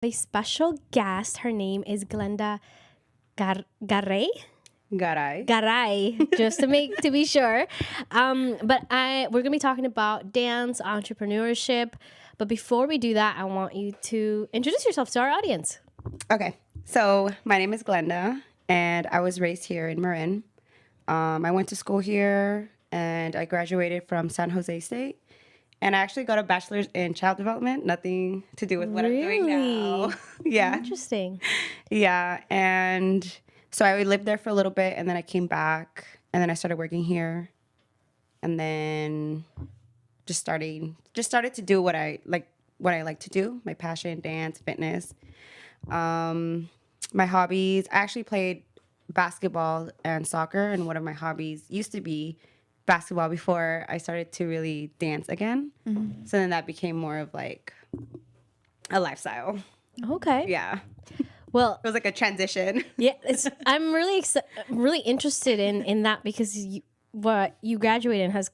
A special guest. Her name is Glenda Garay. Garay. Garay, just to be sure. But we're gonna be talking about dance, entrepreneurship. But before we do that, I want you to introduce yourself to our audience. Okay, so my name is Glenda, and I was raised here in Marin. I went to school here, and I graduated from San Jose State. And I actually got a bachelor's in child development, nothing to do with what I'm doing now. Yeah. Interesting. Yeah, and so I lived there for a little bit, and then I came back, and then I started working here, and then just started to do what I like to do, my passion, dance, fitness. My hobbies, I actually played basketball and soccer, and one of my hobbies used to be basketball before I started to really dance again. Mm-hmm. So then that became more of like a lifestyle. Okay. Yeah. Well, it was like a transition. Yeah, I'm really interested in that because what you graduated in has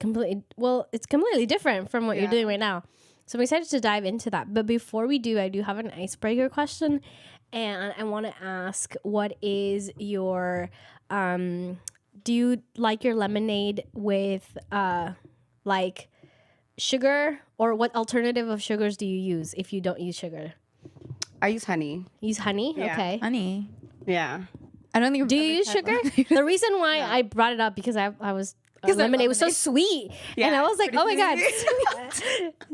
it's completely different from what you're doing right now. So I'm excited to dive into that. But before we do, I do have an icebreaker question, and I want to ask, what is your do you like your lemonade with like sugar, or what alternative of sugars do you use if you don't use sugar? I use honey. Use honey? Yeah. Okay. Honey. Yeah. I don't think. Do you use sugar? The reason why I brought it up because I was lemonade was so sweet, and I was like, oh my god.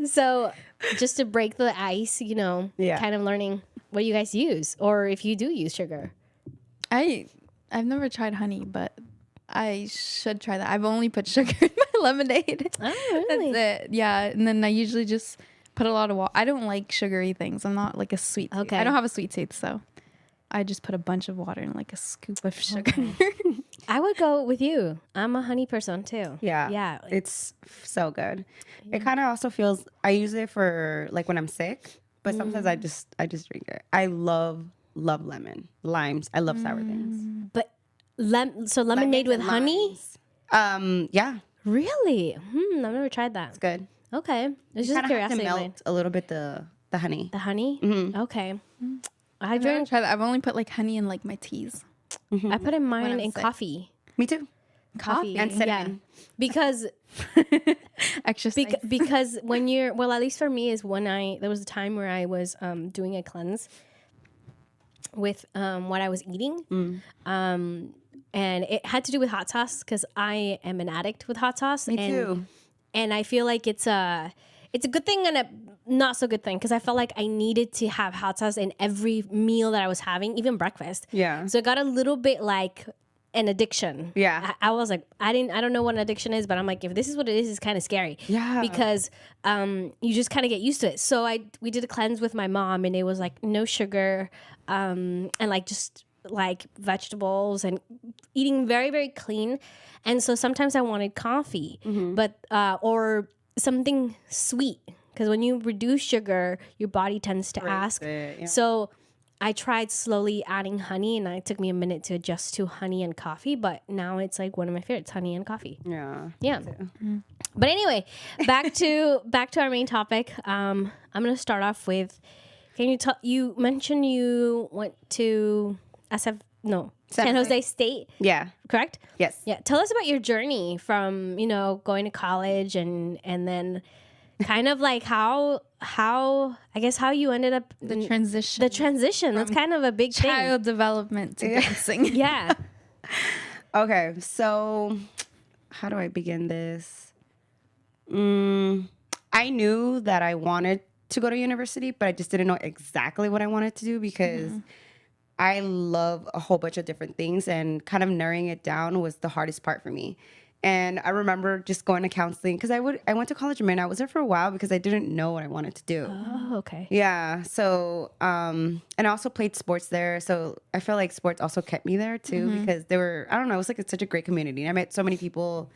So just to break the ice, kind of learning what you guys use, or if you do use sugar. I've never tried honey, but I should try that. I've only put sugar in my lemonade. Oh, really? That's it. Yeah, and then I usually just put a lot of water. I don't like sugary things. I'm not like a sweet tooth. Okay. I don't have a sweet tooth, so I just put a bunch of water in like a scoop of sugar. Okay. I would go with you. I'm a honey person too. Yeah. Yeah. It's so good. Yeah. It kind of also feels, I use it for like when I'm sick, but sometimes I just drink it. I love lemon, limes. I love sour things. But lemonade with honey? Yeah. Really? I've never tried that. It's good. Okay. It's just Have curiosity. to melt a little bit the honey. The honey? Mm-hmm. Okay. I've never tried that. I've only put like honey in like my teas. I put in mine in sick. coffee. Me too. Coffee and cinnamon. Yeah. Because extra because when you're, well, at least for me, is when there was a time where I was doing a cleanse with what I was eating. And it had to do with hot sauce because I am an addict with hot sauce. Me too. And I feel like it's a good thing and a not so good thing because I felt like I needed to have hot sauce in every meal that I was having, even breakfast. Yeah. So it got a little bit like an addiction. Yeah. I was like, I don't know what an addiction is, but I'm like, if this is what it is, it's kind of scary. Yeah. Because you just kind of get used to it. So we did a cleanse with my mom, and it was like no sugar, and like just like vegetables and eating very, very clean. And so sometimes I wanted coffee, but or something sweet, because when you reduce sugar, your body tends to ask. Yeah. So I tried slowly adding honey, and it took me a minute to adjust to honey and coffee, but now it's like one of my favorites, honey and coffee. Yeah. Yeah. But anyway, back to our main topic. I'm going to start off with, you mentioned you went to San Jose State. Yeah. Correct? Yes. Yeah. Tell us about your journey from, going to college and then kind of like how you ended up the transition. That's kind of a big thing. Child development to dancing. Yeah. Okay. So how do I begin this? I knew that I wanted to go to university, but I just didn't know exactly what I wanted to do because I love a whole bunch of different things, and kind of narrowing it down was the hardest part for me. And I remember just going to counseling because I went to college in Maine. I was there for a while because I didn't know what I wanted to do. Oh, okay. Yeah. So, and I also played sports there. So I feel like sports also kept me there too because they were, I don't know, it was like such a great community. I met so many people.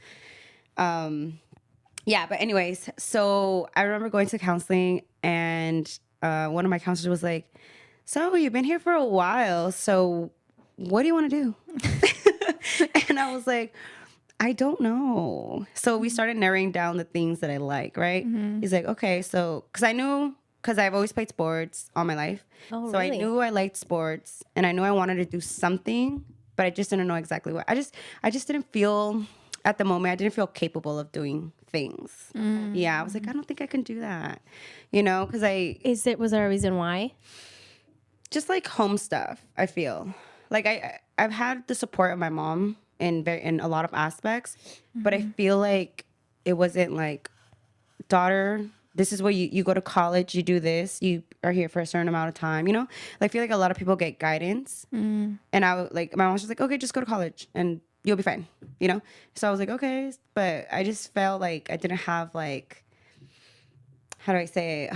Yeah. But anyways, so I remember going to counseling, and one of my counselors was like, so you've been here for a while. So what do you want to do? And I was like, I don't know. So we started narrowing down the things that I like, right? He's like, okay, so, because I knew because I've always played sports all my life. Oh, so really? I knew I liked sports, and I knew I wanted to do something, but I just didn't know exactly what. I just didn't feel at the moment. I didn't feel capable of doing things. Yeah, I was like, I don't think I can do that, because Was there a reason why? just like home stuff. I feel like I've had the support of my mom in a lot of aspects, but I feel like it wasn't like, daughter, this is what you go to college, you do this, you are here for a certain amount of time. Like, I feel like a lot of people get guidance, and my mom was just like, okay, just go to college and you'll be fine. So I was like, okay, but I just felt like I didn't have like, how do I say?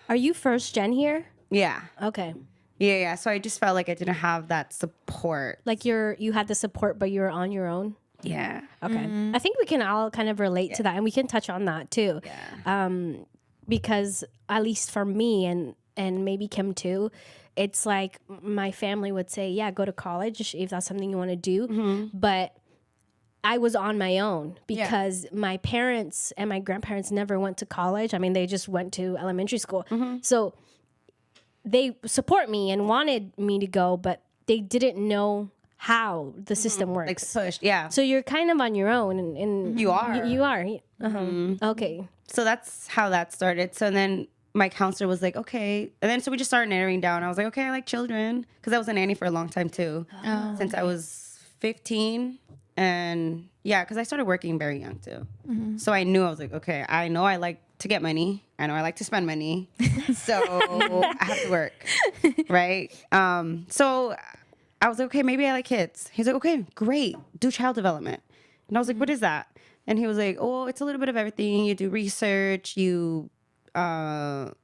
Are you first gen here? Yeah. Okay. Yeah. So I just felt like I didn't have that support. Like you had the support, but you were on your own. Yeah. Okay. I think we can all kind of relate to that, and we can touch on that too. Yeah. Because at least for me and maybe Kim too, it's like my family would say, yeah, go to college if that's something you want to do. But I was on my own because my parents and my grandparents never went to college. I mean, they just went to elementary school. So they support me and wanted me to go, but they didn't know how the system works. Like push. Yeah. So you're kind of on your own, and You are. You are. Okay. So that's how that started. So then my counselor was like, okay. And then so we just started narrowing down. I was like, okay, I like children. Because I was a nanny for a long time too. Since I was 15. And yeah, because I started working very young too. So I knew, I was like, okay, I know I like to get money. I know I like to spend money. So I have to work. Right? So I was like, okay, maybe I like kids. He's like, okay, great. Do child development. And I was like, what is that? And he was like, oh, it's a little bit of everything. You do research, you observe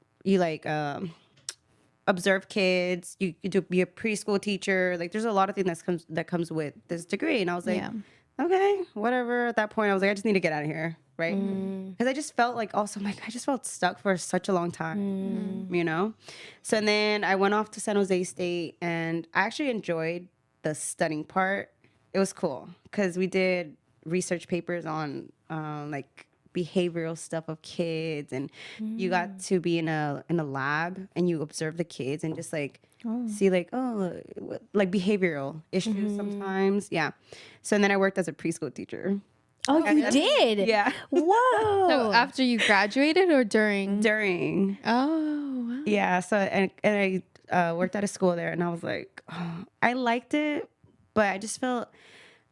kids, you do be a preschool teacher. Like, there's a lot of things that comes with this degree. And I was like, okay, whatever. At that point, I was like, I just need to get out of here, right? Because I just felt like, also, like, I just felt stuck for such a long time, So and then I went off to San Jose State, and I actually enjoyed the studying part. It was cool because we did research papers on like behavioral stuff of kids, and you got to be in a lab and you observe the kids and just like see like like behavioral issues sometimes. Yeah. So and then I worked as a preschool teacher. Oh, you did? Yeah. Whoa. So after you graduated or during? During. Oh, wow. Yeah. So and I worked at a school there, and I was like, I liked it, but I just felt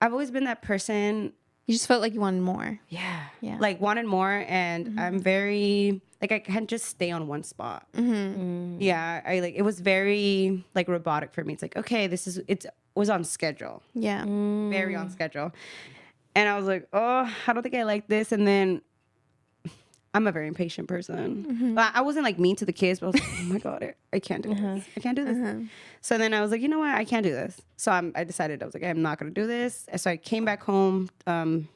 I've always been that person. You just felt like you wanted more. Yeah. Yeah. Like wanted more, and I'm very like I can't just stay on one spot. Yeah, I like it was very like robotic for me. It's like, okay, it was on schedule. Yeah. Very on schedule. And I was like, oh, I don't think I like this. And then I'm a very impatient person. But I wasn't like mean to the kids, but I was like, oh my God, I can't do this. I can't do this. So then I was like, you know what? I can't do this. So I decided, I was like, I'm not going to do this. And so I came back home,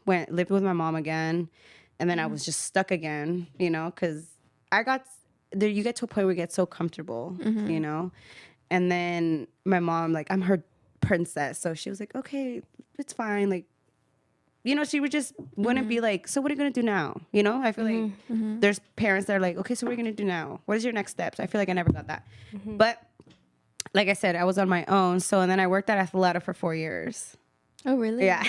lived with my mom again. And then I was just stuck again, because you get to a point where you get so comfortable, And then my mom, like, I'm her princess. So she was like, okay, it's fine. Like, she would just wouldn't be like, so what are you going to do now? I feel like there's parents that are like, okay, so what are you going to do now? What is your next steps? I feel like I never got that. But like I said, I was on my own. So, and then I worked at Athleta for 4 years. Oh, really? Yeah.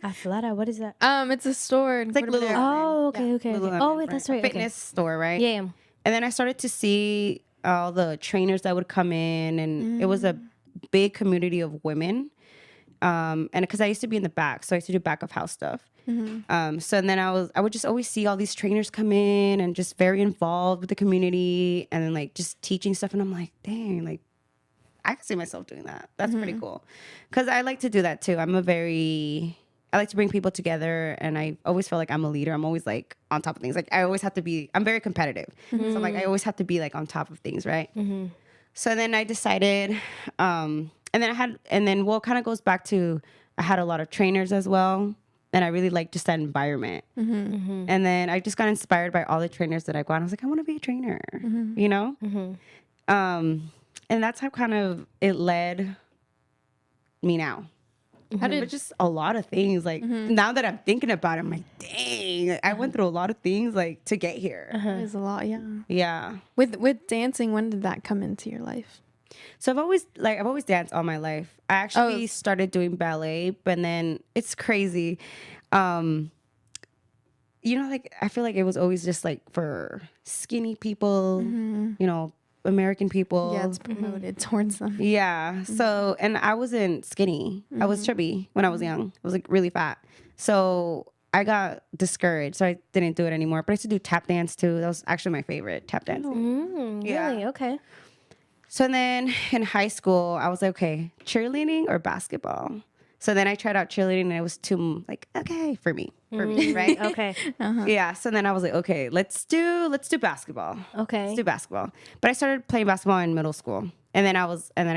Athleta, what is that? It's a store. It's like Lululemon. Oh, okay, okay. Lululemon, Oh, that's right. Fitness store, right? Yeah. And then I started to see all the trainers that would come in, and it was a big community of women. And because I used to be in the back, so I used to do back of house stuff. So and then I would just always see all these trainers come in and just very involved with the community, and then like just teaching stuff. And I'm like, dang, like I could see myself doing that. That's pretty cool. Because I like to do that too. I like to bring people together, and I always feel like I'm a leader. I'm always like on top of things. Like I always have to be. I'm very competitive, so like I always have to be like on top of things, right? So then I decided. And then it kind of goes back to, I had a lot of trainers as well. And I really liked just that environment. And then I just got inspired by all the trainers that I got. I was like, I want to be a trainer, And that's how kind of it led me now. But just a lot of things. Like now that I'm thinking about it, I'm like, dang, I went through a lot of things like to get here. There's a lot, yeah. Yeah. With dancing, when did that come into your life? So I've always danced all my life. I actually started doing ballet, but then it's crazy. Like I feel like it was always just like for skinny people, American people. Yeah, it's promoted towards them. Yeah. So, and I wasn't skinny. I was chubby when I was young. I was like really fat. So I got discouraged. So I didn't do it anymore. But I used to do tap dance too. That was actually my favorite, tap dancing. Really? Okay. So then in high school, I was like, okay, cheerleading or basketball? So then I tried out cheerleading and it was too okay for me, right? Okay. Yeah. So then I was like, okay, let's do basketball. Okay. Let's do basketball. But I started playing basketball in middle school. And then I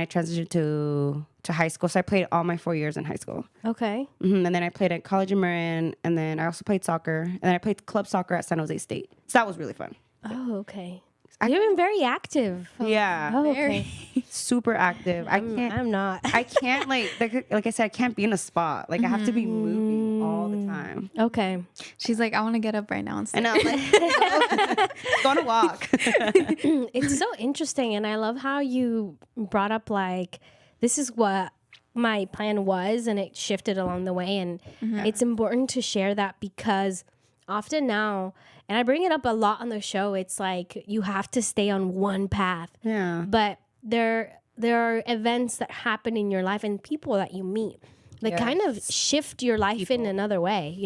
transitioned to high school. So I played all my 4 years in high school. Okay. And then I played at college in Marin. And then I also played soccer. And then I played club soccer at San Jose State. So that was really fun. Oh, okay. You've been very active. Yeah. Oh, okay. Super active. I'm not. I can't like I said, I can't be in a spot. Like I have to be moving all the time. Okay. She's like, I want to get up right now and I know. Like, go on a walk. It's so interesting. And I love how you brought up like, this is what my plan was and it shifted along the way. And it's important to share that because often now, and I bring it up a lot on the show, it's like you have to stay on one path. Yeah. But there are events that happen in your life and people that you meet that kind of shift your life in another way,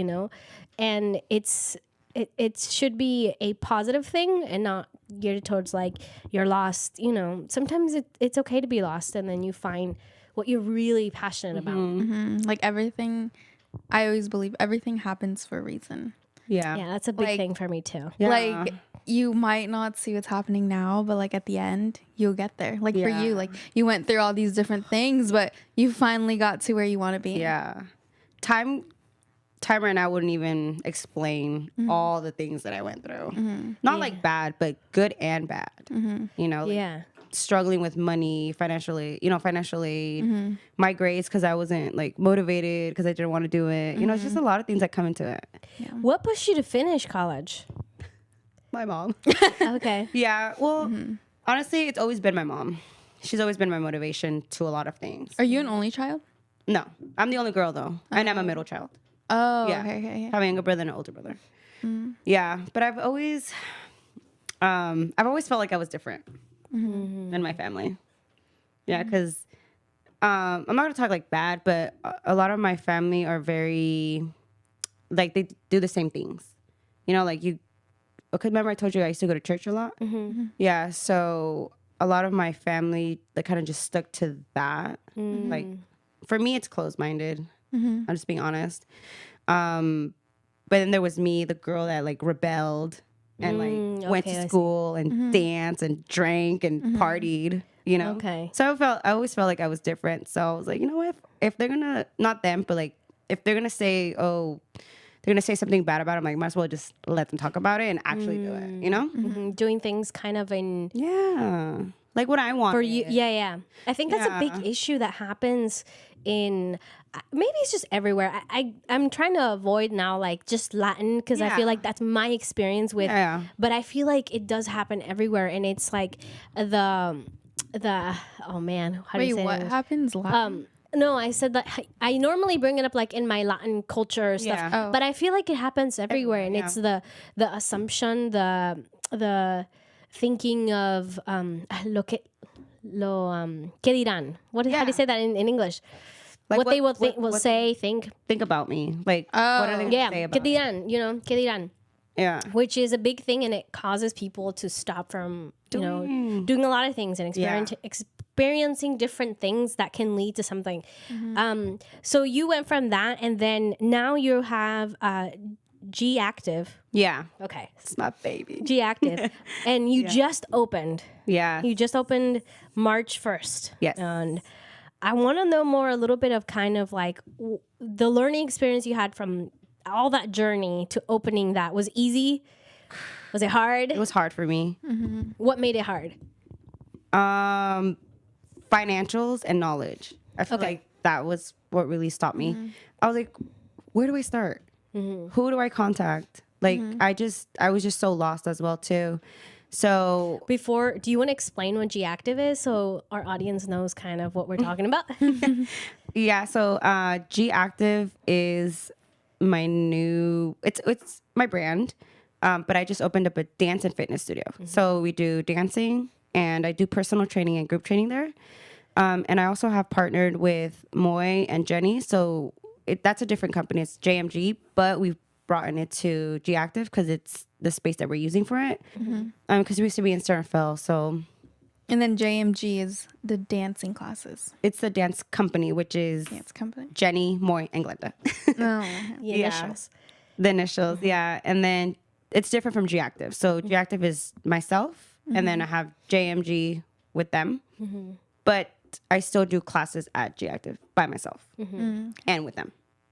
and it should be a positive thing and not geared towards like you're lost. Sometimes it's okay to be lost and then you find what you're really passionate about. Like everything, I always believe everything happens for a reason. Yeah. Yeah, that's a big thing for me too. Yeah. Like you might not see what's happening now, but like at the end, you'll get there. Like for you, like you went through all these different things, but you finally got to where you want to be. Yeah. Time right now wouldn't even explain all the things that I went through. Not like bad, but good and bad. Like, struggling with money, financially, my grades because I wasn't like motivated because I didn't want to do it. It's just a lot of things that come into it. Yeah. What pushed you to finish college? My mom. Okay. Yeah. Well, honestly, it's always been my mom. She's always been my motivation to a lot of things. Are you an only child? No, I'm the only girl though, and I'm a middle child. Oh, Yeah. okay. I have a younger brother and an older brother. Yeah, but I've always felt like I was different than my family. Yeah, because I'm not gonna talk like bad, but a lot of my family are very like they do the same things. Like you. Okay, remember I told you I used to go to church a lot. Yeah, so a lot of my family like kind of just stuck to that. Like for me, it's closed-minded. I'm just being honest. But then there was me, the girl that like rebelled and like went to school and danced and drank and partied, Okay. So I always felt like I was different. So I was like, what, if they're gonna, not them, but like if they're gonna say, they're gonna say something bad about it, I'm like, might as well just let them talk about it and actually do it, Doing things kind of in like what I want for you. Yeah. I think that's a big issue that happens in maybe it's just everywhere. I'm trying to avoid now like just Latin because I feel like that's my experience with. But I feel like it does happen everywhere, and it's like the oh man, how do you say what this? happens? No, I said that I normally bring it up like in my Latin culture stuff, but I feel like it happens everywhere, and it's the assumption, the thinking of lo que dirán. How do you say that in English? Like what they will think. Think about me. Like what are they gonna say about que dirán, que dirán. Yeah. Which is a big thing, and it causes people to stop from doing a lot of things and experiencing different things that can lead to something. So you went from that, and then now you have G Active. Yeah. Okay. It's my baby. G Active. And you just opened. Yeah. You just opened March 1st. Yes. And I want to know more a little bit of kind of like the learning experience you had from all that journey to opening that. Was easy? Was it hard? It was hard for me. What made it hard? Financials and knowledge. I feel like that was what really stopped me. I was like, where do I start? Who do I contact? Like, I was just so lost as well too. So Do you want to explain what G Active is so our audience knows kind of what we're talking about? yeah, so G Active is my new, it's my brand, but I just opened up a dance and fitness studio. So we do dancing, and I do personal training and group training there. And I also have partnered with Moy and Jenny. So that's a different company. It's JMG, but we've brought in it to G Active because it's the space that we're using for it. Because we used to be in Sternfeld, so. And then JMG is the dancing classes. It's the dance company, which is Dance company. Jenny, Moy, and Glenda. Oh, The initials. The initials, yeah. And then it's different from G Active. So G Active is myself, and then I have JMG with them. But I still do classes at G Active by myself and with them.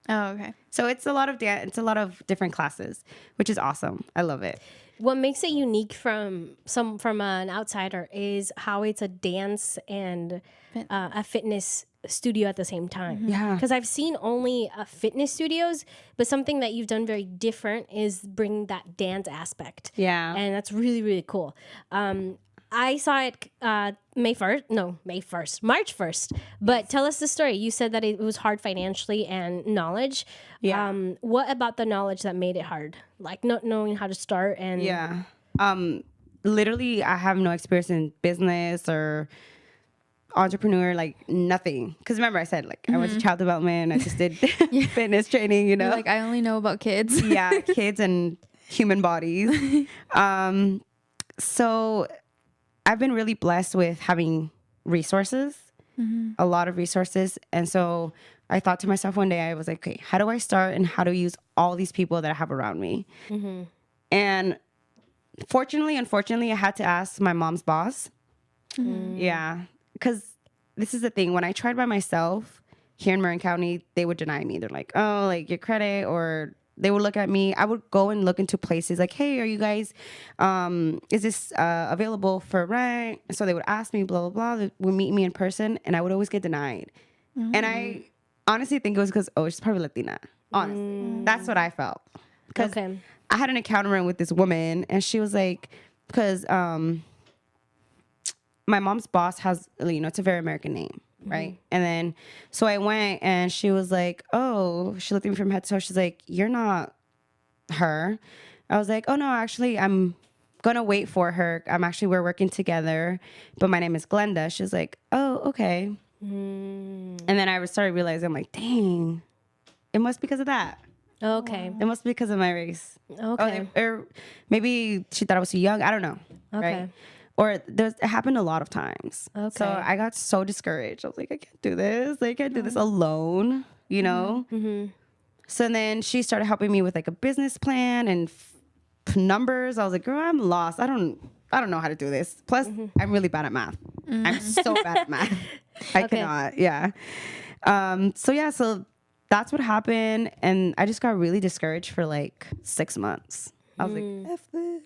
oh, okay. So it's a lot of it's a lot of different classes, which is awesome. I love it. What makes it unique from an outsider is how it's a dance and a fitness studio at the same time. Yeah. Because I've seen only fitness studios, but something that you've done very different is bring that dance aspect. Yeah. And that's really, really cool. I saw it March 1st. But tell us the story. You said that it was hard financially and knowledge. Yeah. What about the knowledge that made it hard? Like not knowing how to start and Yeah. Literally, I have no experience in business or entrepreneur, like nothing. Because remember, I said like I went to child development. I just did fitness training. You know, You're like, I only know about kids. yeah, kids and human bodies. So I've been really blessed with having resources, a lot of resources. And so I thought to myself one day, I was like, okay, how do I start and how do I use all these people that I have around me? And unfortunately, I had to ask my mom's boss. Yeah, because this is the thing. When I tried by myself here in Marin County, they would deny me. They're like, oh, like your credit, or they would look at me. I would go and look into places like, hey, are you guys, is this available for rent? So they would ask me, blah, blah, blah. They would meet me in person, and I would always get denied. And I honestly think it was because, she's probably Latina. Honestly, that's what I felt. Because I had an encounter with this woman, and she was like, because my mom's boss has, it's a very American name. Right. And then, so I went and she was like, oh, she looked at me from head to toe. She's like, you're not her. I was like, oh no, actually I'm going to wait for her. We're working together, but my name is Glenda. She's like, oh, okay. And then I started realizing, I'm like, dang, it must be because of that. Okay. It must be because of my race. Okay. Or maybe she thought I was too young. I don't know. Okay. Right. Or it happened a lot of times. Okay. So I got so discouraged. I was like, I can't do this. I can't do this alone, you know? So then she started helping me with like a business plan and numbers. I was like, girl, I'm lost. I don't know how to do this. Plus, I'm really bad at math. I'm so bad at math. I cannot. Yeah. So that's what happened. And I just got really discouraged for like 6 months. I was like, F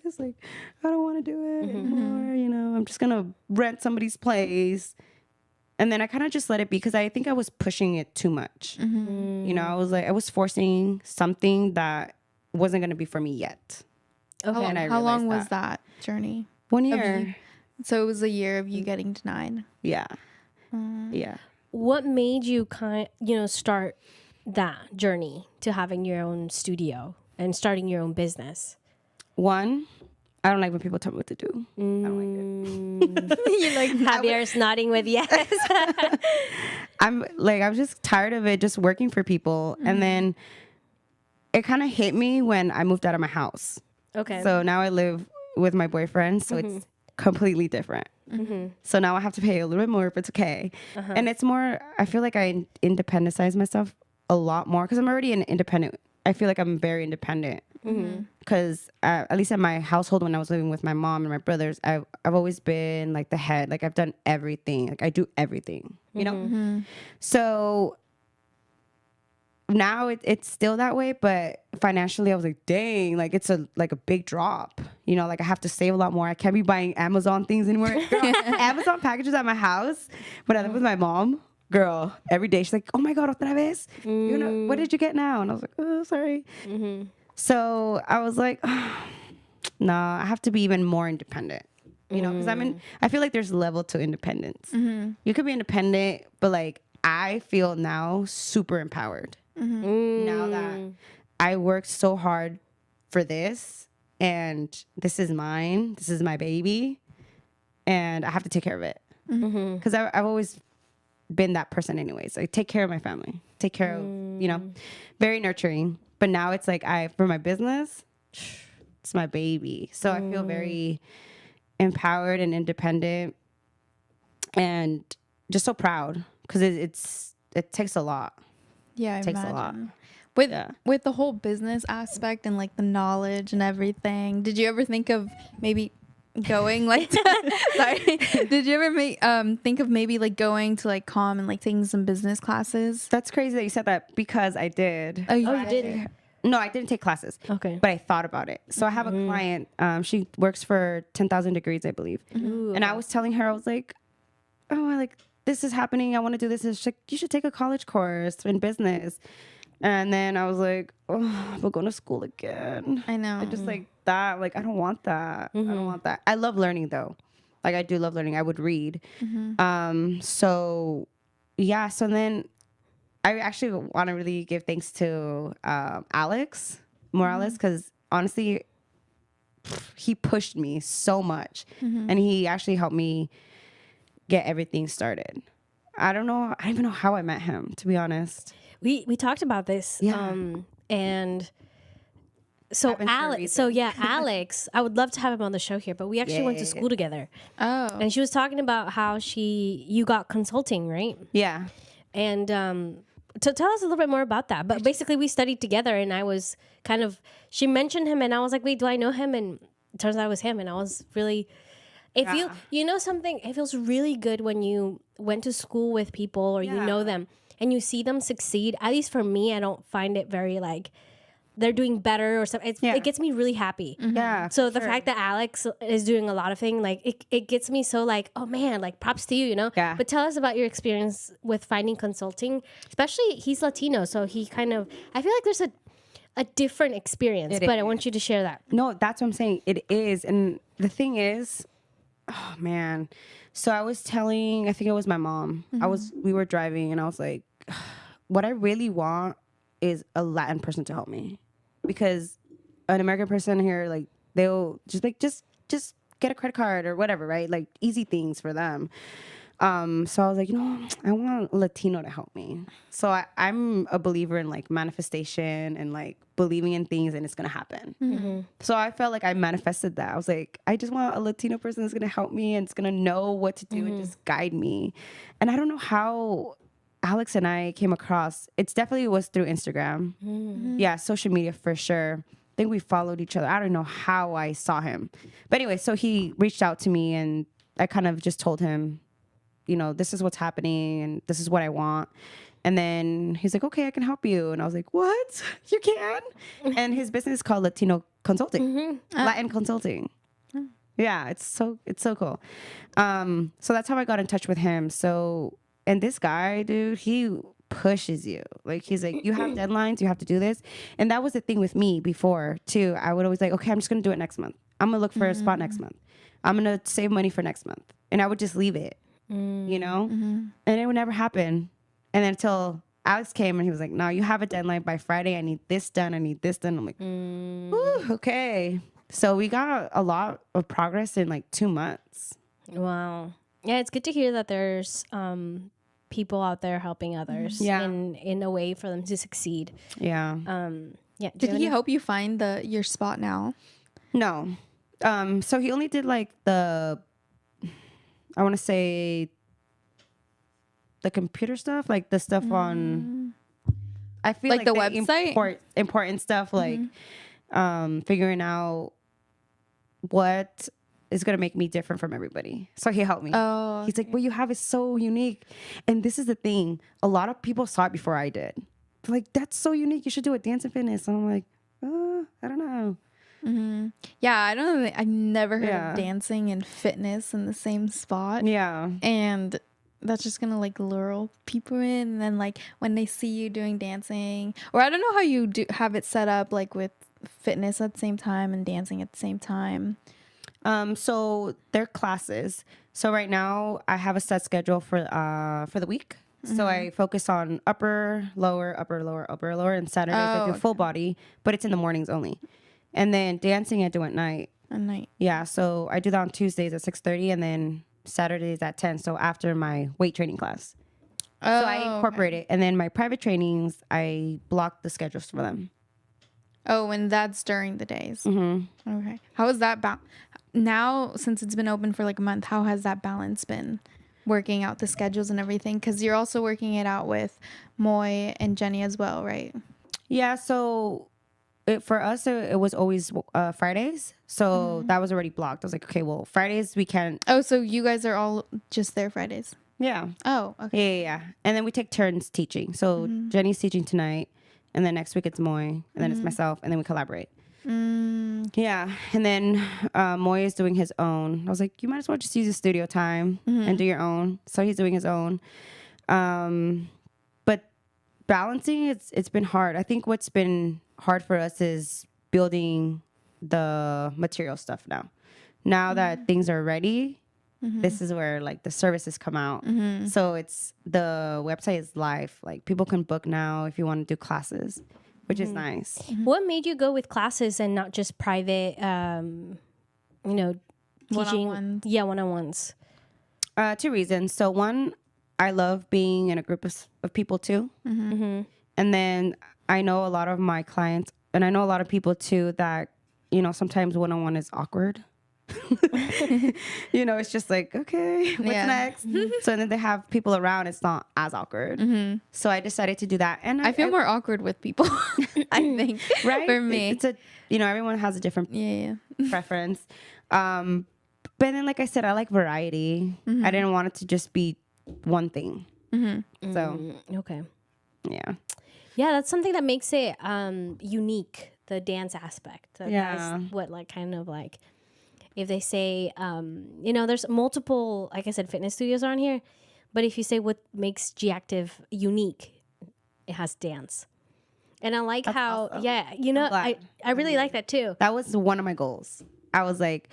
this, like, I don't want to do it anymore, I'm just going to rent somebody's place. And then I kind of just let it be because I think I was pushing it too much. I was forcing something that wasn't going to be for me yet. Okay. And I How long realized was that journey? 1 year. So it was a year of you getting denied. Yeah. Yeah. What made you start that journey to having your own studio and starting your own business? One, I don't like when people tell me what to do. I don't like it. You're like Javier's nodding with yes. I'm just tired of it just working for people. And then it kind of hit me when I moved out of my house. Okay. So now I live with my boyfriend, so it's completely different. So now I have to pay a little bit more, but it's okay. And it's more, I feel like I independendize myself a lot more because I'm already an independent. I feel like I'm very independent because at least at my household when I was living with my mom and my brothers, I've always been like the head. Like I've done everything. Like I do everything, you know? So now it's still that way, but financially I was like, dang, like it's a big drop. Like I have to save a lot more. I can't be buying Amazon things anymore. Girl, Amazon packages at my house when I live with my mom girl, every day she's like, oh my God, otra vez? You know, what did you get now? And I was like, oh, sorry. So I was like, no, I have to be even more independent. You know, because I feel like there's a level to independence. You could be independent, but like I feel now super empowered. Now that I worked so hard for this, and this is mine, this is my baby, and I have to take care of it. Because I've always been that person anyways. Like, take care of my family, take care of, you know, very nurturing. But now it's like for my business, it's my baby. So I feel very empowered and independent and just so proud because it takes a lot. Yeah, It takes a lot. With the whole business aspect and like the knowledge and everything, did you ever think of maybe going like sorry, did you ever think of maybe like going to like COM and like taking some business classes? That's crazy that you said that because I did. Oh, you did? No, I didn't take classes. Okay. But I thought about it. So I have a client. She works for 10,000 Degrees, I believe. And I was telling her, I was like, oh, like this is happening. I want to do this. She's like, you should take a college course in business. And then I was like, oh, we're going to school again. I know. I just like that. Like, I don't want that. I don't want that. I love learning though. Like I do love learning. I would read. So yeah. So then I actually want to really give thanks to Alex Morales because honestly, he pushed me so much, and he actually helped me get everything started. I don't even know how I met him, to be honest. We talked about this, and so Alex. Alex, I would love to have him on the show here, but we actually went to school together. Oh, and she was talking about how you got consulting, right? Yeah, and to tell us a little bit more about that. But basically, we studied together, and I was she mentioned him, and I was like, wait, do I know him? And it turns out it was him, and I was really. You know something, it feels really good when you went to school with people or you know them and you see them succeed. At least for me, I don't find it very like they're doing better or something. It gets me really happy. Yeah. So the fact that Alex is doing a lot of things, like it gets me so like, oh man, like props to you, you know? Yeah. But tell us about your experience with finding consulting, especially he's Latino. So he I feel like there's a different experience, but I want you to share that. No, that's what I'm saying. It is. And the thing is, oh man. So I was telling, I think it was my mom. We were driving and I was like, what I really want is a Latin person to help me. Because an American person here, like they'll just get a credit card or whatever, right? Like easy things for them. So I was like, I want a Latino to help me. So I'm a believer in like manifestation and like believing in things and it's going to happen. So I felt like I manifested that. I was like, I just want a Latino person that's going to help me and it's going to know what to do and just guide me. And I don't know how Alex and I came across. It's definitely was through Instagram. Yeah, social media for sure. I think we followed each other. I don't know how I saw him. But anyway, so he reached out to me and I kind of just told him, this is what's happening and this is what I want. And then he's like, okay, I can help you. And I was like, what? You can? And his business is called Latino Consulting, Latin Consulting. Yeah, it's so cool. So that's how I got in touch with him. So, and this guy, dude, he pushes you. Like, he's like, you have deadlines, you have to do this. And that was the thing with me before too. I would always like, okay, I'm just going to do it next month. I'm going to look for a spot next month. I'm going to save money for next month. And I would just leave it. And it would never happen. And then until Alex came and he was like, no, you have a deadline by Friday. I need this done. I'm like, ooh, okay. So we got a lot of progress in like 2 months. Wow. Yeah, it's good to hear that there's people out there helping others in a way for them to succeed. Yeah. Did he help you find your spot now? No. So he only did like I want to say the computer stuff, like the stuff on, I feel like the website? Important stuff, like figuring out what is going to make me different from everybody. So he helped me. Oh, he's like, what you have is so unique. And this is the thing. A lot of people saw it before I did. They're like, that's so unique. You should do it, dance and fitness. And I'm like, I don't know. Yeah, I don't know. I've never heard of dancing and fitness in the same spot. Yeah. And that's just gonna like lure people in, and then like when they see you doing dancing, or I don't know how you do have it set up, like with fitness at the same time and dancing at the same time. So they're classes. So right now I have a set schedule for the week. So I focus on upper, lower, and Saturdays I do full body, but it's in the mornings only. And then dancing I do at night. At night. Yeah, so I do that on Tuesdays at 6:30 and then Saturdays at 10. So after my weight training class. So I incorporate it. And then my private trainings, I block the schedules for them. Oh, and that's during the days. Okay. How is that now, since it's been open for like a month, how has that balance been? Working out the schedules and everything? Because you're also working it out with Moy and Jenny as well, right? Yeah, so for us, it was always Fridays. So that was already blocked. I was like, okay, well, Fridays we can't. Oh, so you guys are all just there Fridays? Yeah. Oh, okay. Yeah. And then we take turns teaching. So Jenny's teaching tonight. And then next week it's Moy. And then it's myself. And then we collaborate. Yeah. And then Moy is doing his own. I was like, you might as well just use the studio time and do your own. So he's doing his own. But balancing, it's been hard. I think what's been hard for us is building the material stuff now. Now that things are ready, this is where like the services come out. So it's the website is live. Like people can book now if you want to do classes, which is nice. What made you go with classes and not just private, teaching? One-on-ones. Yeah, one-on-ones. 2 reasons. So one, I love being in a group of people too. And then I know a lot of my clients, and I know a lot of people too that, sometimes one-on-one is awkward. It's just like, okay, what's next? So then they have people around, it's not as awkward. So I decided to do that. And I feel more awkward with people, I think, right? For me. It's everyone has a different preference. But then, like I said, I like variety. I didn't want it to just be one thing. So, Okay. yeah. Yeah, that's something that makes it unique, the dance aspect. Yeah. That's what if they say, there's multiple, like I said, fitness studios around here. But if you say what makes G Active unique, it has dance. And I like That's how, awesome. I really like that too. That was one of my goals. I was like,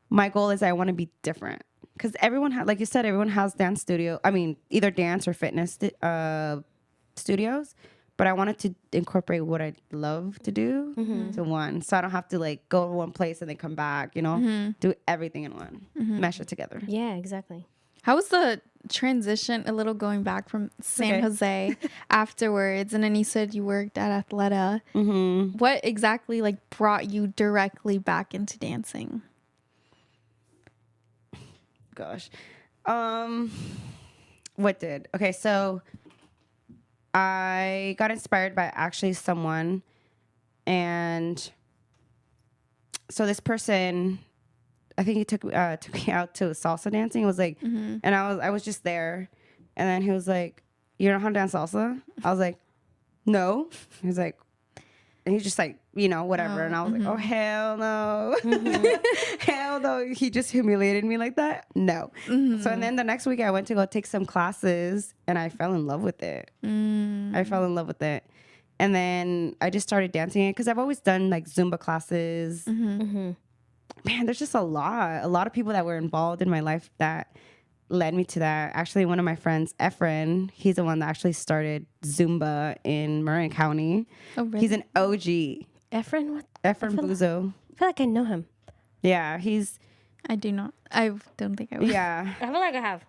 my goal is I want to be different. Because everyone, like you said, everyone has dance studio. I mean, either dance or fitness studios. But I wanted to incorporate what I love to do to one. So I don't have to like go to one place and then come back, do everything in one, mesh it together. Yeah, exactly. How was the transition, a little going back from San Jose afterwards? And then you said you worked at Athleta. What exactly brought you directly back into dancing? Gosh. What did? Okay, so I got inspired by actually someone, and so this person, I think he took me out to salsa dancing. It was like, and I was just there, and then he was like, "You know how to dance salsa?" I was like, "No." He was like, and he's just like, whatever. And I was like, oh, hell no. Hell no. He just humiliated me like that. No. So, and then the next week I went to go take some classes and I fell in love with it. I fell in love with it. And then I just started dancing it because I've always done like Zumba classes. Man, there's just a lot of people that were involved in my life that led me to that. Actually, one of my friends, Efren, he's the one that actually started Zumba in Marin County. Oh, really? He's an OG. Efren, what? Efren Buzo. I feel like I know him. Yeah, I do not. I don't think I would. Yeah. I feel like I have.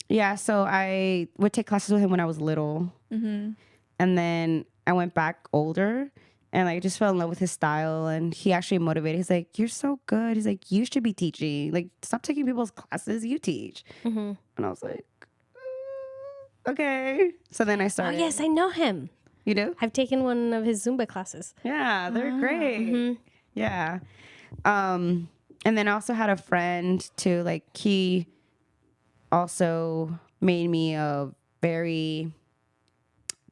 Yeah, so I would take classes with him when I was little. And then I went back older. And I just fell in love with his style. And he actually motivated. He's like, "You're so good." He's like, "You should be teaching. Like, stop taking people's classes. You teach." And I was like, okay. So then I Oh, started. yes, I know him. You do? I've taken one of his Zumba classes. Yeah, they're great. Yeah. And then I also had a friend too. Like, he also made me a very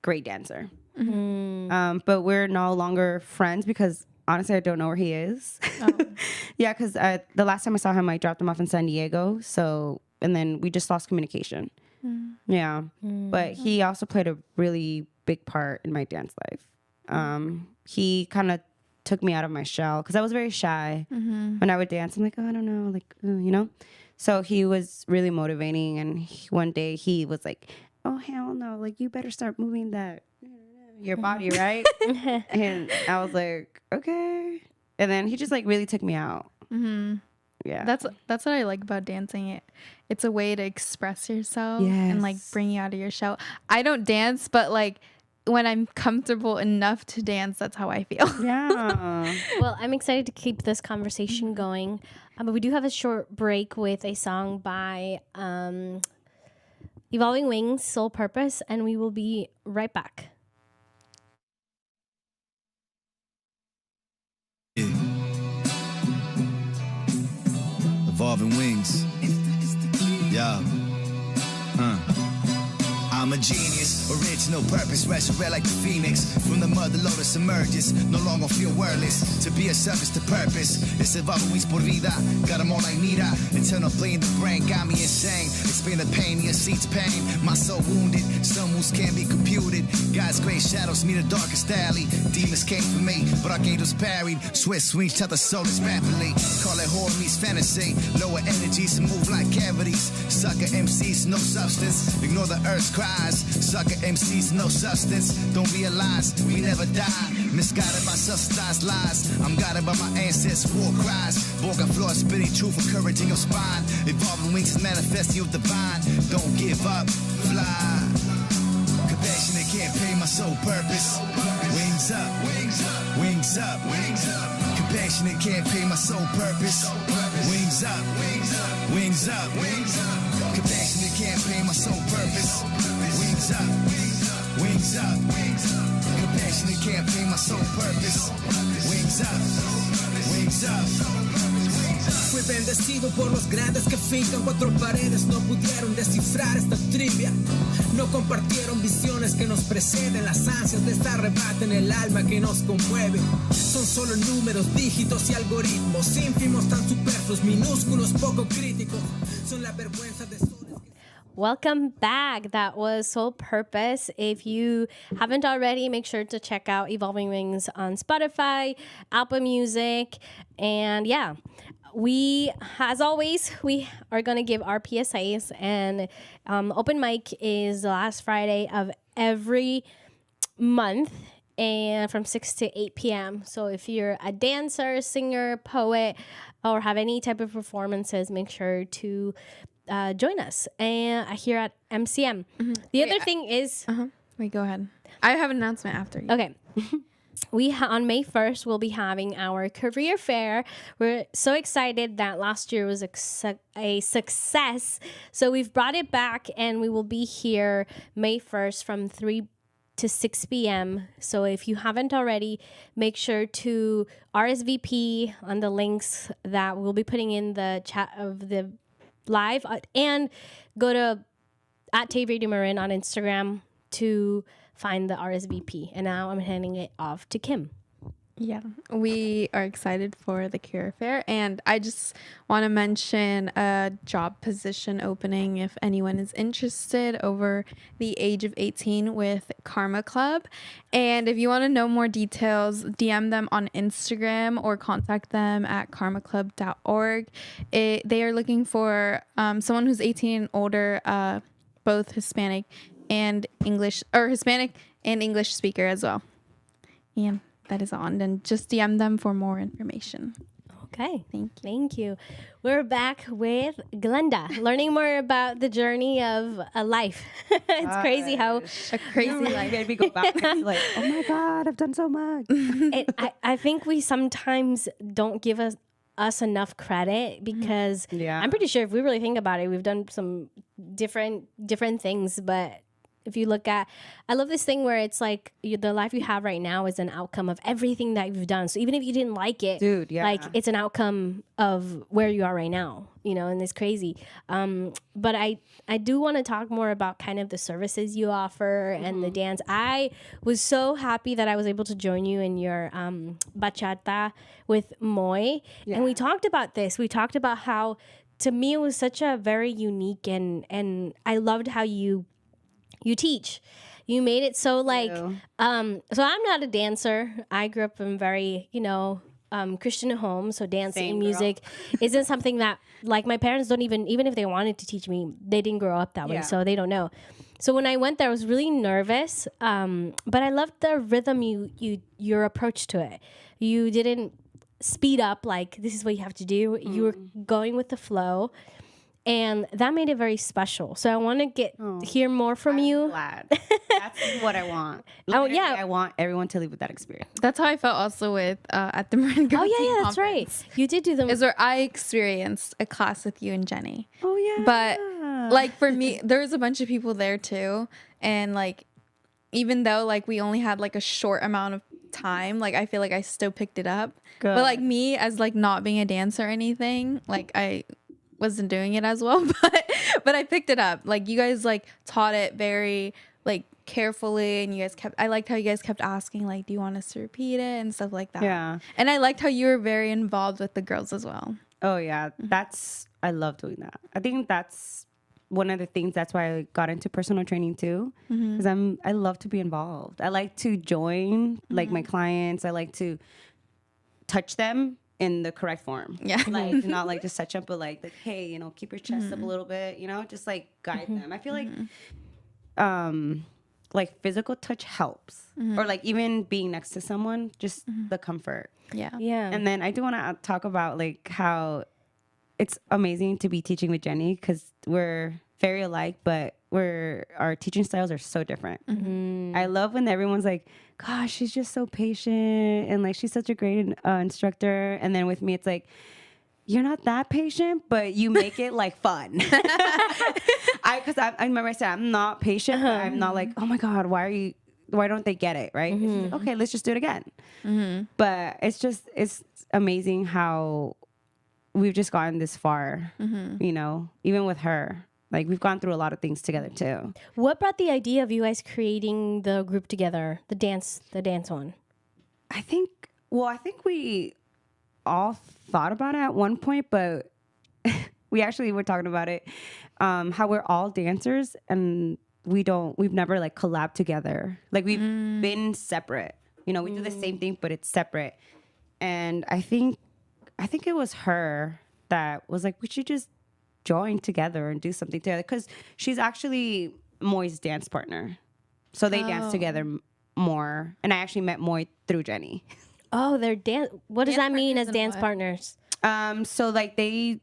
great dancer. But we're no longer friends because honestly, I don't know where he is. Yeah, because the last time I saw him, I dropped him off in San Diego. So, and then we just lost communication. Yeah. But he also played a really big part in my dance life. He kind of took me out of my shell because I was very shy when I would dance. I'm like, oh, I don't know, like, you know? So he was really motivating. And one day he was like, oh, hell no, like, you better start moving your body, right? And I was like, okay. And then he just like really took me out. Yeah. That's what I like about dancing. It's a way to express yourself and like bring you out of your shell. I don't dance, but like when I'm comfortable enough to dance, that's how I feel. Yeah. Well, I'm excited to keep this conversation going. But we do have a short break with a song by Evolving Wings, Soul Purpose, and we will be right back. Evolving Wings. Yeah. I'm a genius, original purpose, resurrect like the phoenix. From the mother lotus emerges, no longer feel wordless. To be a service to purpose, it's evolving wings por vida. Got them all like Nita, internal play in the brain, got me insane. Explain the pain, your seat's pain. My soul wounded, some moves can't be computed. God's great shadows meet the darkest alley. Demons came for me, but archangels parried. Swift swings till the soul is rapidly. Call it horror meets fantasy. Lower energies move like cavities. Sucker MCs, no substance. Ignore the earth's cry. Sucker MCs, no substance. Don't realize we never die. Misguided by subsidized lies. I'm guided by my ancestors' war cries. Born floor spitting truth, encouraging your spine. Evolving wings is manifesting your divine. Don't give up, fly. Compassionate can't pay my soul purpose. Wings up, wings up, wings up, wings up. Compassionate can't pay my soul purpose. Wings up, wings up, wings up, wings up. Compassionate can't pay my soul purpose. Wings up, wings up, wings up. Compassionate can't pay my soul purpose. Wings up, wings up. Fui bendecido por los grandes que fincan cuatro paredes. No pudieron descifrar esta trivia. No compartieron visiones que nos preceden. Las ansias de esta arrebaten el alma que nos conmueve. Son solo números, dígitos y algoritmos. Ínfimos, tan superfluos, minúsculos, poco críticos. Son la vergüenza de soles. Welcome back. That was Soul Purpose. If you haven't already, make sure to check out Evolving Wings on Spotify, Apple Music, and yeah. We, as always, we are going to give our PSAs, and open mic is the last Friday of every month, and from 6 to 8 p.m. So if you're a dancer, singer, poet, or have any type of performances, make sure to join us and here at MCM. The other thing is... Wait, go ahead. I have an announcement after you. Okay. On May 1st, we'll be having our career fair. We're so excited that last year was a success. So we've brought it back, and we will be here May 1st from 3 to 6 p.m. So if you haven't already, make sure to RSVP on the links that we'll be putting in the chat of the live, and go to @TaveRadioMarin on Instagram to find the RSVP. And now I'm handing it off to Kim. Yeah, we are excited for the career fair, and I just want to mention a job position opening if anyone is interested over the age of 18 with Karma Club. And if you want to know more details, DM them on Instagram or contact them at karmaclub.org. They are looking for someone who's 18 and older, both Hispanic and English, or Hispanic and English speaker as well. And that is on, and just DM them for more information. Okay. Thank you. We're back with Glenda, learning more about the journey of a life. It's crazy how a crazy life. Made me go back. Like, oh my God, I've done so much. I think we sometimes don't give us enough credit, because I'm pretty sure if we really think about it, we've done some different things, but if you look at, I love this thing where it's like the life you have right now is an outcome of everything that you've done. So even if you didn't like it, like it's an outcome of where you are right now, you know, and it's crazy. But I do want to talk more about kind of the services you offer and the dance. I was so happy that I was able to join you in your bachata with Moy. And we talked about this. We talked about how to me, it was such a very unique and I loved how you teach. You made it so like, so I'm not a dancer. I grew up in very, Christian home. So dance and music isn't something that like my parents don't even if they wanted to teach me, they didn't grow up that way. So they don't know. So when I went there, I was really nervous. But I loved the rhythm, your approach to it. You didn't speed up like this is what you have to do. You were going with the flow. And that made it very special. So I want to hear more from you. Glad. That's what I want. Literally, I want everyone to leave with that experience. That's how I felt also with at the Marin Girl Team that's right. You did do them. Is where I experienced a class with you and Jenny. Oh yeah. But like for me, there was a bunch of people there too, and like even though like we only had like a short amount of time, like I feel like I still picked it up. Good. But like me as like not being a dancer or anything, like I wasn't doing it as well, but I picked it up. Like you guys like taught it very like carefully, and you guys I liked how you guys kept asking like, do you want us to repeat it and stuff like that. Yeah. And I liked how you were very involved with the girls as well. Oh yeah, I love doing that. I think that's one of the things, that's why I got into personal training too, because I love to be involved. I like to join like my clients. I like to touch them in the correct form. Yeah. Like not like just touch up, but like hey, keep your chest up a little bit, just like guide them. I feel like physical touch helps. Or like even being next to someone, just the comfort. Yeah. Yeah. And then I do want to talk about like how it's amazing to be teaching with Jenny, because we're very alike, but our teaching styles are so different. I love when everyone's like, gosh, she's just so patient and like she's such a great instructor. And then with me, it's like, you're not that patient, but you make it like fun. Because I remember I said I'm not patient, but I'm not like, oh my God, why don't they get it, right? Like, okay, let's just do it again. But it's amazing how we've just gotten this far, even with her. Like we've gone through a lot of things together too. What brought the idea of you guys creating the group together, the dance one? I think we all thought about it at one point, but we actually were talking about it, how we're all dancers and we've never like collabed together. Like we've been separate, we do the same thing, but it's separate. And I think it was her that was like, we should just join together and do something together, because she's actually Moy's dance partner. So they dance together more. And I actually met Moy through Jenny. Oh, they're what does that mean as dance partners? So like they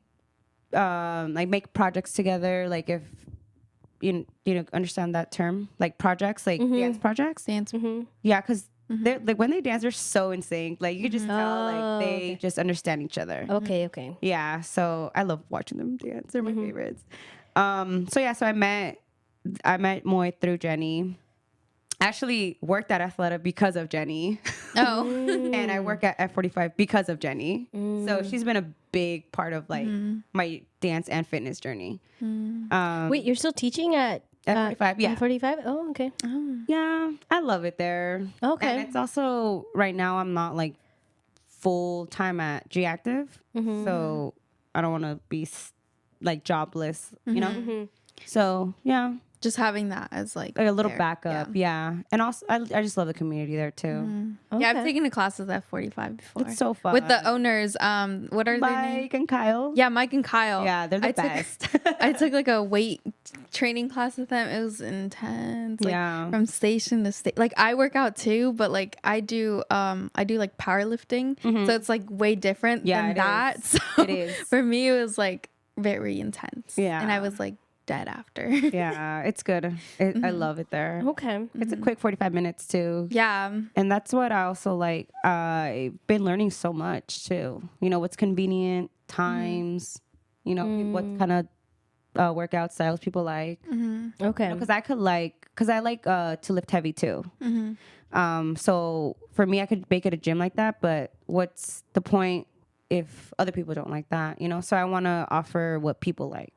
like make projects together. Like if you understand that term, like projects, like dance projects. Yeah, because they're like when they dance, they're so in sync. Like you could just tell, like they just understand each other. Okay. Yeah, so I love watching them dance. They're my favorites. So I met Moy through Jenny. I actually worked at Athleta because of Jenny. Oh. And I work at F45 because of Jenny. So she's been a big part of like my dance and fitness journey. Wait, you're still teaching at F45? Yeah. F45? Oh, okay. Oh. Yeah, I love it there. Okay. And it's also, right now, I'm not like full time at G Active. So I don't want to be like jobless, So, yeah. Just having that as like a little backup, yeah. And also, I just love the community there too. Okay. Yeah, I've taken a class with F45 before. It's so fun with the owners. What are their names? Mike and Kyle. Yeah, Mike and Kyle. Yeah, they're the best. I took like a weight training class with them. It was intense. Like, from station to station. Like I work out too, but like I do like powerlifting, so it's like way different than that. So it is. For me, it was like very intense. Yeah, and I was like dead after. Yeah, it's good. I love it there. Okay. It's a quick 45 minutes too. Yeah. And that's what I also like. I've been learning so much too. What's convenient, times, what kind of workout styles people like. Okay. Because I like to lift heavy too. So for me, I could make it a gym like that, but what's the point if other people don't like that, So I want to offer what people like.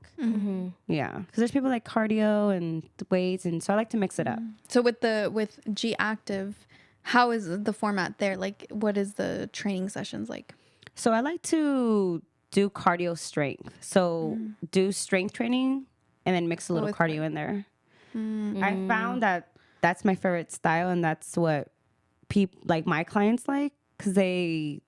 Yeah, because there's people like cardio and weights, and so I like to mix it up. So with G Active, how is the format there? Like, what is the training sessions like? So I like to do cardio strength. So do strength training and then mix a little cardio in there. I found that that's my favorite style, and that's what people like my clients like, because they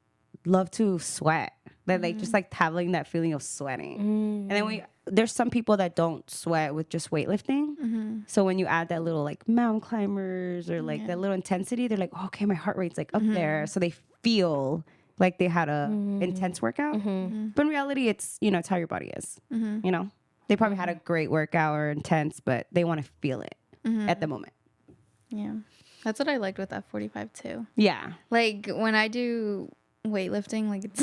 love to sweat. They like just like having that feeling of sweating. And then there's some people that don't sweat with just weightlifting. So when you add that little like mountain climbers or like that little intensity, they're like, oh, okay, my heart rate's like up there. So they feel like they had a intense workout. But in reality, it's, you know, it's how your body is. You know, they probably had a great workout or intense, but they want to feel it at the moment. Yeah. That's what I liked with F45 too. Yeah. Like when I do weightlifting, like it's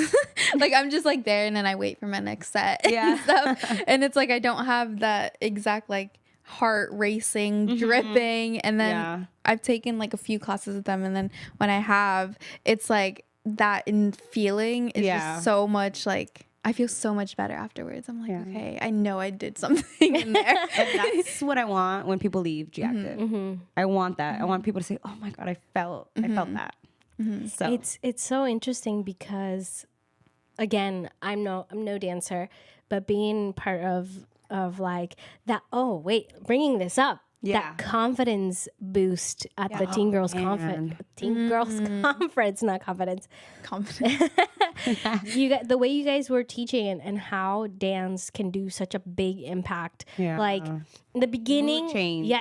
like I'm just like there and then I wait for my next set and stuff. And it's like I don't have that exact like heart racing, dripping. And then I've taken like a few classes with them, and then when I have, it's like that in feeling is just so much like I feel so much better afterwards. I'm like, okay, I know I did something in there. And that's what I want when people leave G Active. I want that. I want people to say, oh my God, I felt that. So It's so interesting because, again, I'm no dancer, but being part of like that. Oh wait, bringing this up. That confidence boost at the Teen Girls Conference, not confidence. You got the way you guys were teaching and how dance can do such a big impact. Like in the beginning,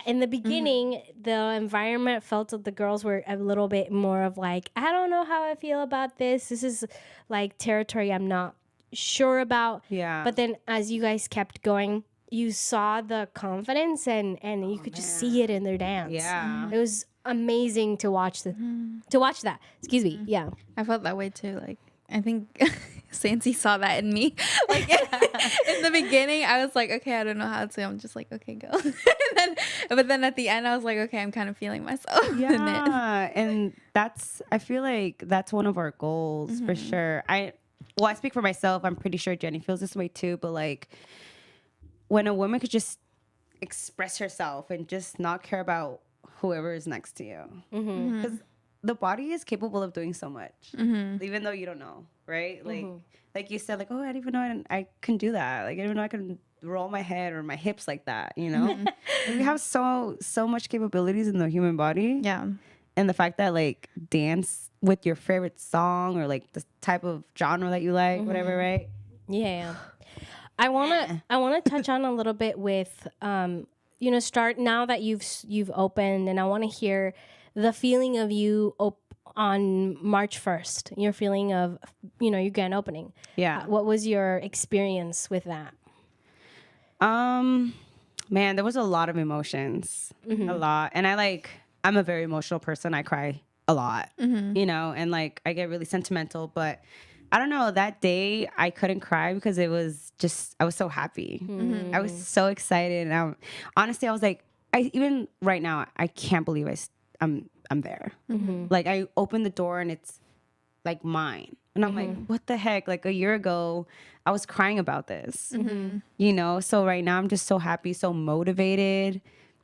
in the beginning, the environment felt that the girls were a little bit more of like, I don't know how I feel about this. This is like territory I'm not sure about. But then as you guys kept going, you saw the confidence and you could just see it in their dance. It was amazing to watch that. Excuse me. Yeah. I felt that way too. Like I think Sansi saw that in me. Like in the beginning, I was like, okay, I don't know how to. I'm just like, okay, go. But then at the end, I was like, okay, I'm kind of feeling myself. And I feel like that's one of our goals for sure. I speak for myself. I'm pretty sure Jenny feels this way too. But like, when a woman could just express herself and just not care about whoever is next to you. Because the body is capable of doing so much, even though you don't know, right? Like you said, like, oh, I didn't even know I can do that. Like, I didn't even know I can roll my head or my hips like that, you know? And we have so much capabilities in the human body. Yeah. And the fact that, like, dance with your favorite song or, like, the type of genre that you like, whatever, right? Yeah. I wanna touch on a little bit with start now that you've opened, and I want to hear the feeling of you on March 1st. Your feeling of your grand opening. Yeah. What was your experience with that? Man, there was a lot of emotions, a lot, and I'm a very emotional person. I cry a lot, and like I get really sentimental, but. I don't know, that day I couldn't cry because I was so happy. I was so excited. And honestly, I was like, even right now, I can't believe I'm there. Like I opened the door and it's like mine. And I'm like, what the heck? Like a year ago, I was crying about this, So right now I'm just so happy, so motivated,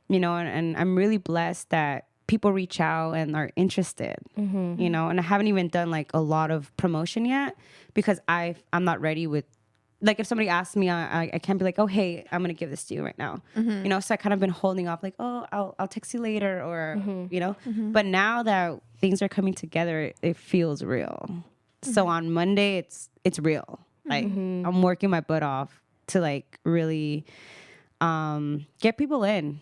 and I'm really blessed that people reach out and are interested, and I haven't even done like a lot of promotion yet because I'm not ready with, like if somebody asks me, I can't be like, oh, hey, I'm going to give this to you right now. So I kind of been holding off like, oh, I'll text you later or, but now that things are coming together, it feels real. So on Monday, it's real. Like I'm working my butt off to like really get people in.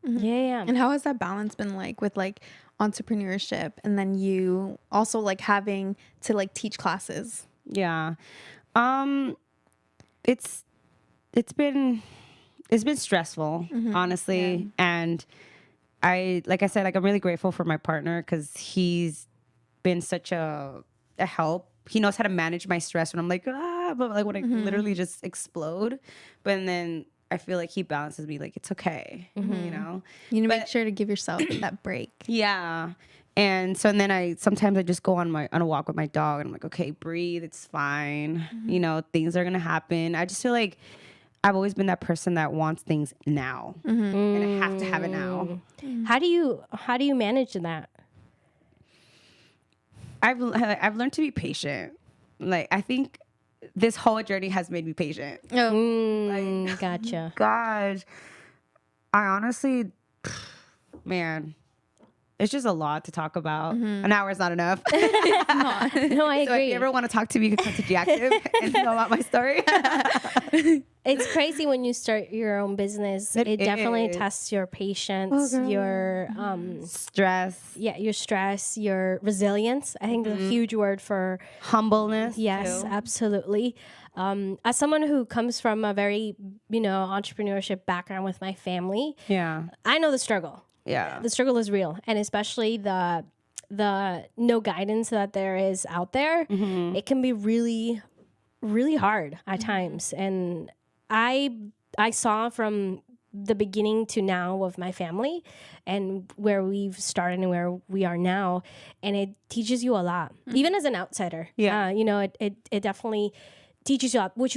Yeah. And how has that balance been like with like entrepreneurship and then you also like having to like teach classes? Yeah. It's been stressful, honestly. And like I said, like I'm really grateful for my partner because he's been such a help. He knows how to manage my stress when I'm like, but like when I literally just explode. But then I feel like he balances me, like, it's okay, You need to make sure to give yourself that break. Yeah. And so and then sometimes I just go on a walk with my dog and I'm like, okay, breathe, it's fine. Things are going to happen. I just feel like I've always been that person that wants things now and I have to have it now. How do you manage that? I've learned to be patient. Like, I think this whole journey has made me patient. Gotcha. Gosh, I honestly, man, it's just a lot to talk about. An hour is not enough. No, I So if agree. you ever want to talk to me, you can come to G-Active and know about my story. It's crazy when you start your own business. It It definitely is. tests your patience, your Stress, your stress, your resilience. I think that's a huge word for humbleness. yes, too. absolutely. As someone who comes from a very, entrepreneurship background with my family, Yeah. I know the struggle. Yeah. The struggle is real, and especially the no guidance that there is out there. It can be really, really hard at times, and I saw from the beginning to now of my family and where we've started and where we are now, and it teaches you a lot, even as an outsider. Yeah. It definitely teaches you a lot, which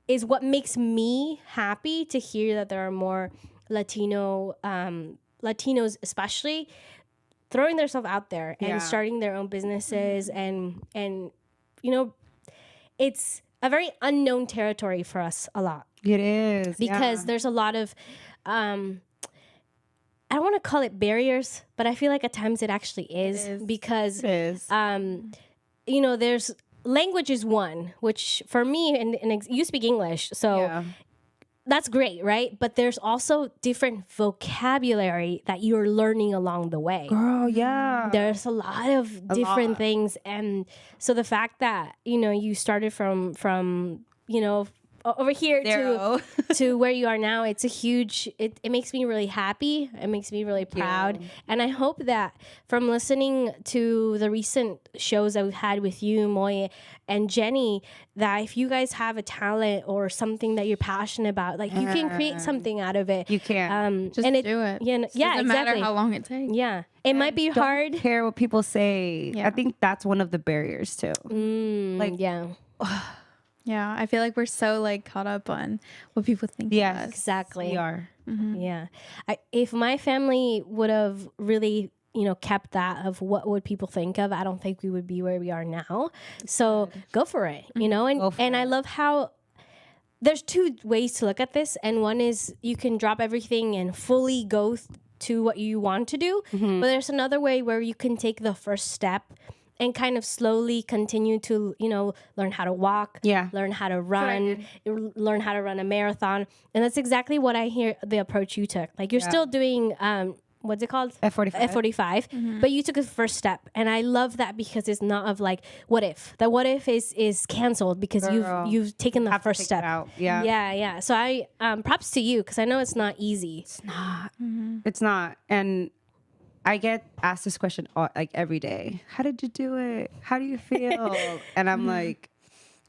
is what makes me happy to hear that there are more Latinos especially throwing themselves out there and Yeah. starting their own businesses and it's a very unknown territory for us a lot It is. because there's a lot of I don't want to call it barriers, but I feel like at times it actually is. Because It is. there's language is one, which for me, and you speak English, so Yeah. that's great, right? But there's also different vocabulary that you're learning along the way. Girl, yeah. There's a lot of different lot. things, and so the fact that you started from over here Zero. to where you are now, it's a huge. It makes me really happy. It makes me really proud, and I hope that from listening to the recent shows that we've had with you, Moye, and Jenny, that if you guys have a talent or something that you're passionate about, like you can create something out of it. You can. Just do it. Yeah, Doesn't exactly. matter how long it takes. Yeah, it might be hard. Don't care what people say. Yeah. I think that's one of the barriers too. Like, yeah, Yeah, I feel like we're so like caught up on what people think Yes. of us. exactly. We are. Yeah. If my family would have really, kept that of what would people think of, I don't think we would be where we are now. So go for it, and Go for I love how there's two ways to look at this. And one is you can drop everything and fully go to what you want to do. But there's another way where you can take the first step and kind of slowly continue to, learn how to walk, Yeah. learn how to run, learn how to run a marathon. And that's exactly what I hear the approach you took. Like you're still doing, what's it called? F45. F45, but you took a first step. And I love that because it's not of like, what if? The what if is canceled because Girl. you've taken the Have to first take step. it out. Yeah. Yeah. So I, props to you because I know it's not easy. It's not. And I get asked this question like every day. How did you do it? How do you feel? And I'm like,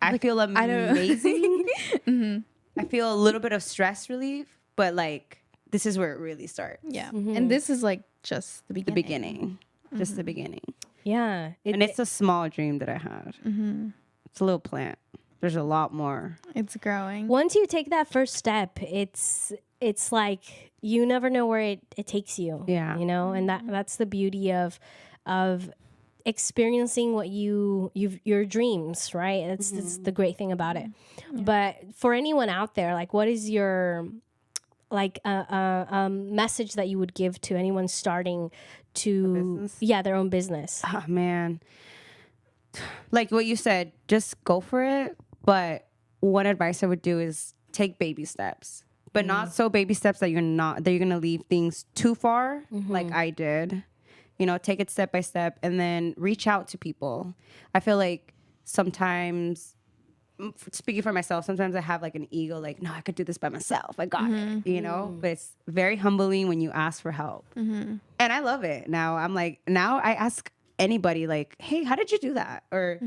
I feel amazing. I feel a little bit of stress relief, but like this is where it really starts. Yeah. And this is like just the The beginning. beginning. Just the beginning. Yeah. And it's a small dream that I had. It's a little plant. There's a lot more. It's growing. Once you take that first step, it's like you never know where it takes you. Yeah. And that's the beauty of experiencing what your dreams, right? That's the great thing about it. But for anyone out there, like what is your like a message that you would give to anyone starting to their own business? Oh, man. Like what you said, just go for it. But one advice I would do is take baby steps, but not so baby steps that you're going to leave things too far, like I did. Take it step by step and then reach out to people. I feel like sometimes, speaking for myself, sometimes I have like an ego, like, no, I could do this by myself. I got it, But it's very humbling when you ask for help. And I love it. Now I ask anybody like, hey, how did you do that? Or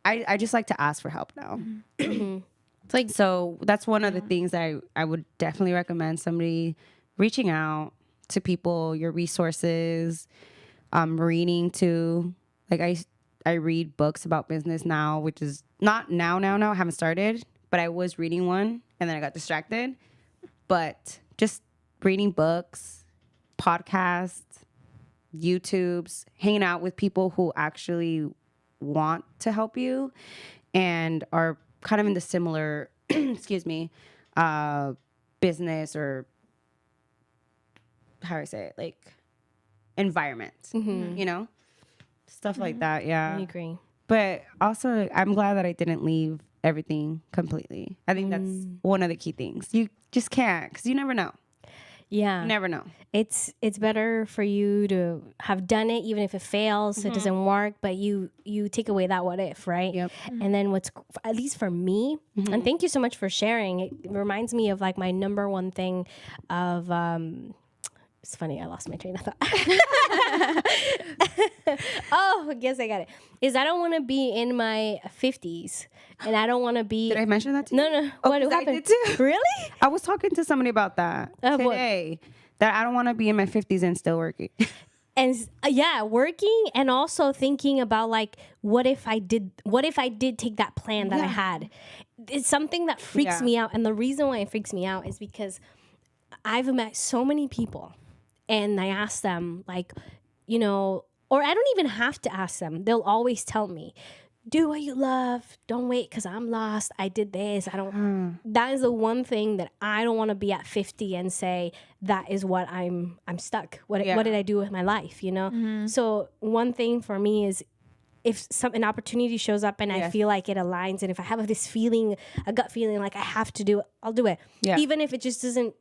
I just like to ask for help now. It's like So that's one of the things that I would definitely recommend somebody reaching out to people, your resources, reading too. Like I read books about business now, which is not now, I haven't started, but I was reading one and then I got distracted. But just reading books, podcasts, YouTubes, hanging out with people who actually want to help you and are kind of in the similar, excuse me, business or how do I say it, like environment, you know, stuff like that. Yeah, I agree. but also I'm glad that I didn't leave everything completely. I think that's one of the key things. You just can't, because you never know. Yeah. You never know. It's better for you to have done it, even if it fails, it doesn't work, but you take away that what if, right? Yep. And then what's, at least for me, and thank you so much for sharing. It reminds me of like my number one thing of, it's funny, I lost my train of thought. Oh, I guess I got it. Is I don't want to be in my 50s, and I don't want to be. Did I mention that to you? No. Oh, What 'cause I happened? did too. Really? I was talking to somebody about that What? today. That I don't want to be in my 50s and still working. And yeah, working and also thinking about like, what if I did take that plan that I had? It's something that freaks me out. And the reason why it freaks me out is because I've met so many people and I ask them like, you know, or I don't even have to ask them. They'll always tell me, do what you love. Don't wait because I'm lost. I did this. I don't. That is the one thing that I don't want to be at 50 and say that is what I'm stuck. What did I do with my life? You know. So one thing for me is if an opportunity shows up and I feel like it aligns, and if I have this feeling, a gut feeling like I have to do it, I'll do it. Yeah. Even if it just doesn't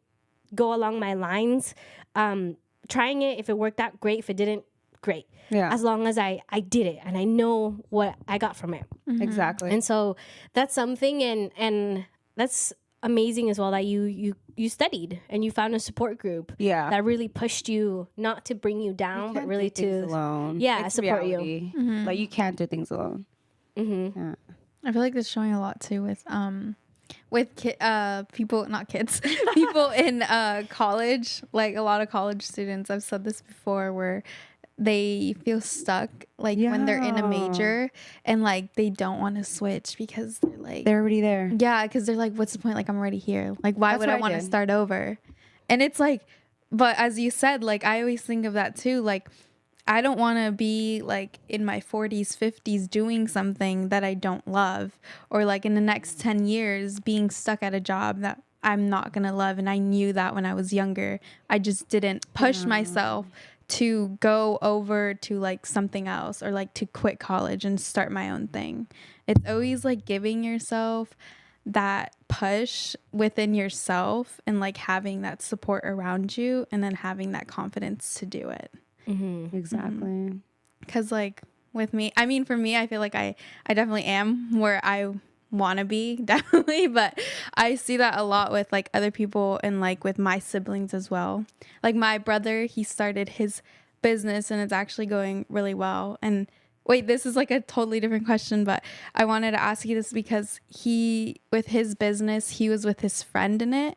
go along my lines. Trying it, if it worked out, great. If it didn't, great. Yeah. As long as I did it and I know what I got from it. Exactly. And so that's something, and that's amazing as well that you studied and you found a support group that really pushed you, not to bring you down, but really to alone. It's support reality. Like you can't do things alone. Yeah. I feel like it's showing a lot too with people, not kids, people in college, like a lot of college students. I've said this before, where they feel stuck like when they're in a major and like they don't want to switch because They're already there. yeah, because they're like, what's the point? Like I'm already here. Like why That's would what I I want to did. start over? And it's like, but as you said, like I always think of that too. Like I don't want to be like in my 40s, 50s doing something that I don't love, or like in the next 10 years being stuck at a job that I'm not going to love. And I knew that when I was younger. I just didn't push myself to go over to like something else, or like to quit college and start my own thing. It's always like giving yourself that push within yourself and like having that support around you, and then having that confidence to do it. Exactly. Because like with me, I mean, for me, I feel like I definitely am where I want to be, definitely, but I see that a lot with like other people and like with my siblings as well. Like my brother, he started his business and it's actually going really well. And wait, this is like a totally different question, but I wanted to ask you this because with his business, he was with his friend in it,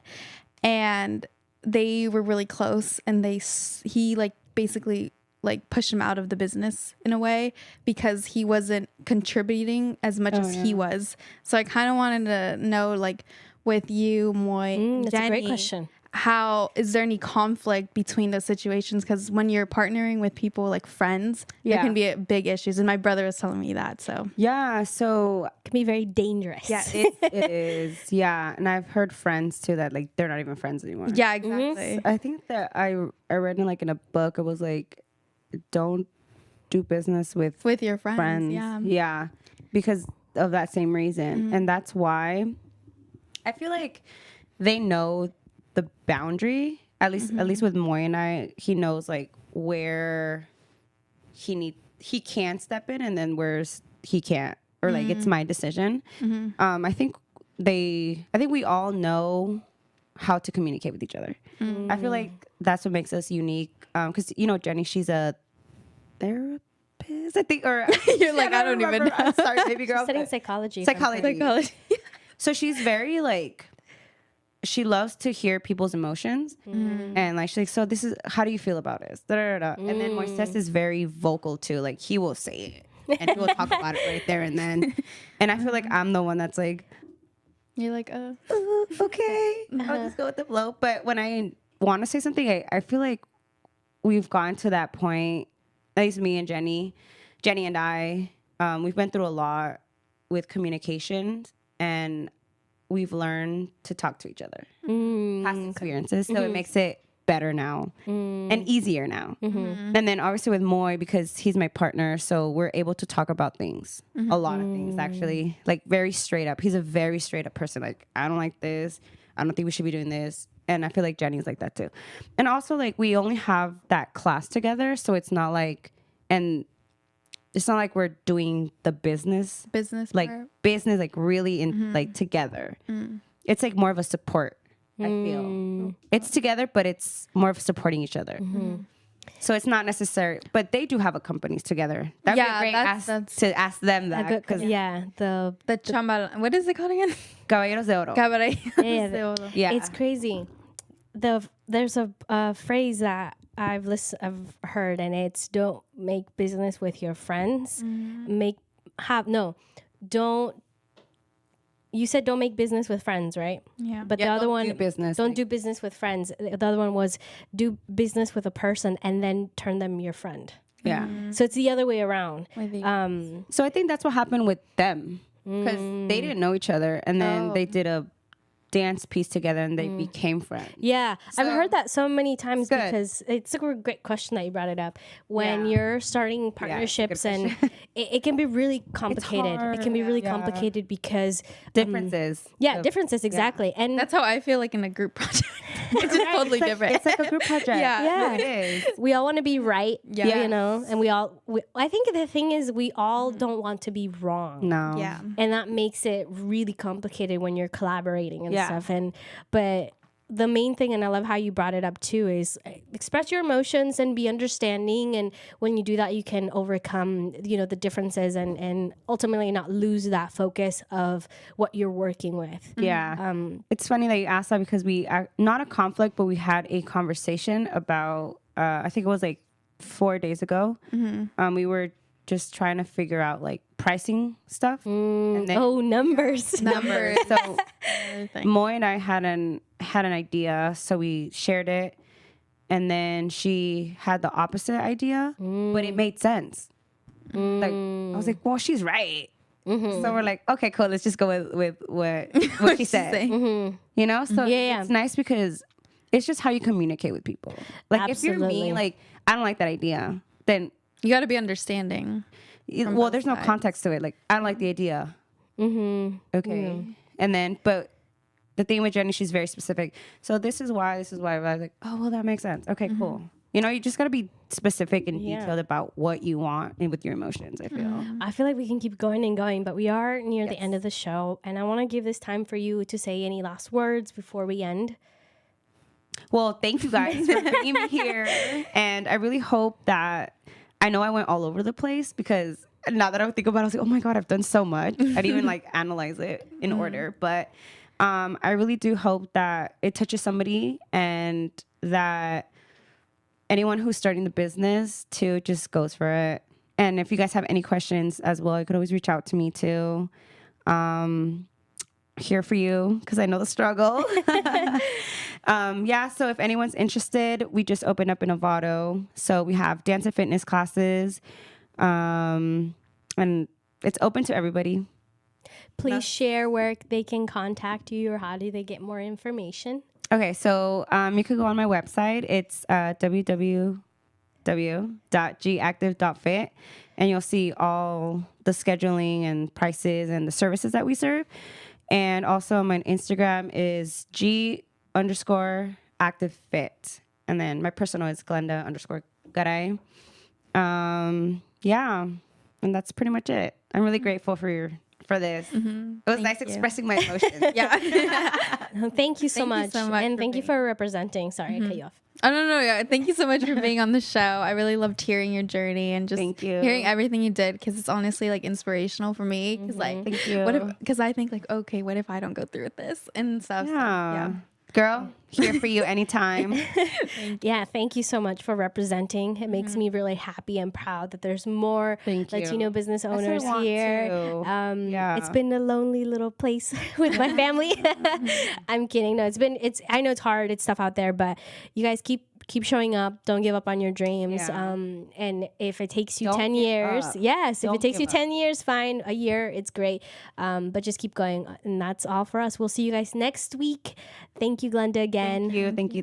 and they were really close, and he like basically like pushed him out of the business in a way because he wasn't contributing as much as he was. So I kind of wanted to know, like with you, Moy, that's Jenny, a great question. how is there any conflict between those situations? Because when you're partnering with people like friends, there can be big issues. And my brother was telling me that. So Yeah. So It can be very dangerous. yeah, it is. Yeah. And I've heard friends too that like they're not even friends anymore. yeah, exactly. I think that I read in like in a book, it was like, don't do business with Your friends. Yeah. Yeah. Because of that same reason. And that's why I feel like they know the boundary, at least with Moy and I, he knows like where he can step in and then where's he can't, or like it's my decision. I think we all know how to communicate with each other. I feel like that's what makes us unique. Because you know, Jenny, she's a therapist, I think, or You're like, I don't even remember. know. I'm sorry, baby girl. Studying but- psychology. Psychology. So she's very like, she loves to hear people's emotions, and like she's like, so this is, how do you feel about this? Da, da, da, da. And then Moises is very vocal too. Like he will say it and he will talk about it right there and then. And I feel like I'm the one that's like, You're like, "Ooh, okay, I'll just go with the flow." But when I want to say something, I feel like we've gone to that point. At least me and Jenny and I, we've been through a lot with communication, and we've learned to talk to each other. Past experiences. So it makes it better now and easier now. And then obviously with Moy, because he's my partner, so we're able to talk about things, a lot of things actually, like very straight up. He's a very straight up person. Like, I don't like this. I don't think we should be doing this. And I feel like Jenny's like that too. And also, like, we only have that class together, so it's not like, and it's not like we're doing the business like part. business, like really in like together. It's like more of a support. I feel it's together, but it's more of supporting each other. So it's not necessary, but they do have a companies together. That'd be a great to ask them that. Because the chamba, what is it called again? Caballeros de Oro. Garay. Yeah, it's crazy. There's a phrase that I've heard, and it's don't make business with your friends. Don't. You said don't make business with friends, right? Yeah. But the other one, don't do business with friends. The other one was do business with a person and then turn them your friend. Yeah. So it's the other way around. So I think that's what happened with them, because they didn't know each other, and then they did a dance piece together and they became friends. Yeah, I've heard that so many times because it's a great question that you brought it up. When you're starting partnerships, and it can be really complicated. It can be really complicated because differences. Differences, exactly. And that's how I feel like in a group project. It's just totally different. It's like a group project. Yeah, it is. We all want to be right, you know, and I think the thing is we all don't want to be wrong. No. Yeah. And that makes it really complicated when you're collaborating and stuff. But the main thing, and I love how you brought it up too, is express your emotions and be understanding. And when you do that, you can overcome, the differences and ultimately not lose that focus of what you're working with. Yeah. It's funny that you asked that, because we are not a conflict, but we had a conversation about, I think it was like 4 days ago. We were just trying to figure out like pricing stuff. And then, numbers. So Moy and I had an idea, so we shared it, and then she had the opposite idea, but it made sense. Like, I was like, well, she's right. So we're like, okay, cool, let's just go with what she said. You know, so it's nice because it's just how you communicate with people. Like, if you're me, like, I don't like that idea, then you got to be understanding. Well, there's no context to it. Like, I don't like the idea. Okay. And then, but the thing with Jenny, she's very specific. So this is why. I was like, oh, well, that makes sense. Okay, cool. You know, you just got to be specific and detailed about what you want and with your emotions, I feel. I feel like we can keep going and going, but we are near the end of the show. And I want to give this time for you to say any last words before we end. Well, thank you guys for bringing me here. And I really hope that, I know I went all over the place, because now that I think about it, I was like, oh my God, I've done so much. I didn't even like analyze it in order. But I really do hope that it touches somebody, and that anyone who's starting the business too just goes for it. And if you guys have any questions as well, you could always reach out to me too. Here for you, because I know the struggle. So if anyone's interested, we just opened up in Novato. So we have dance and fitness classes, and it's open to everybody. Please share where they can contact you, or how do they get more information? Okay, so you could go on my website. It's www.gactive.fit, and you'll see all the scheduling and prices and the services that we serve. And also my Instagram is G_active fit. And then my personal is Glenda_Garay. And that's pretty much it. I'm really grateful for this. It was nice expressing my emotions. Thank you so much. And thank you for representing. Sorry, I cut you off. Oh, no. Yeah. Thank you so much for being on the show. I really loved hearing your journey and just hearing everything you did, because it's honestly like inspirational for me. Because thank you. Because I think like, okay, what if I don't go through with this and stuff? Yeah. Girl, here for you anytime. Thank you so much for representing. It makes me really happy and proud that there's more Latino business owners here. It's been a lonely little place with my family. I'm kidding. No, I know it's hard. It's tough out there, but you guys keep keep showing up. Don't give up on your dreams. Yeah. And if it takes you Don't 10 give years, up. yes, if Don't it takes you give up. 10 years, fine. A year, it's great. But just keep going. And that's all for us. We'll see you guys next week. Thank you, Glenda, again. Thank you.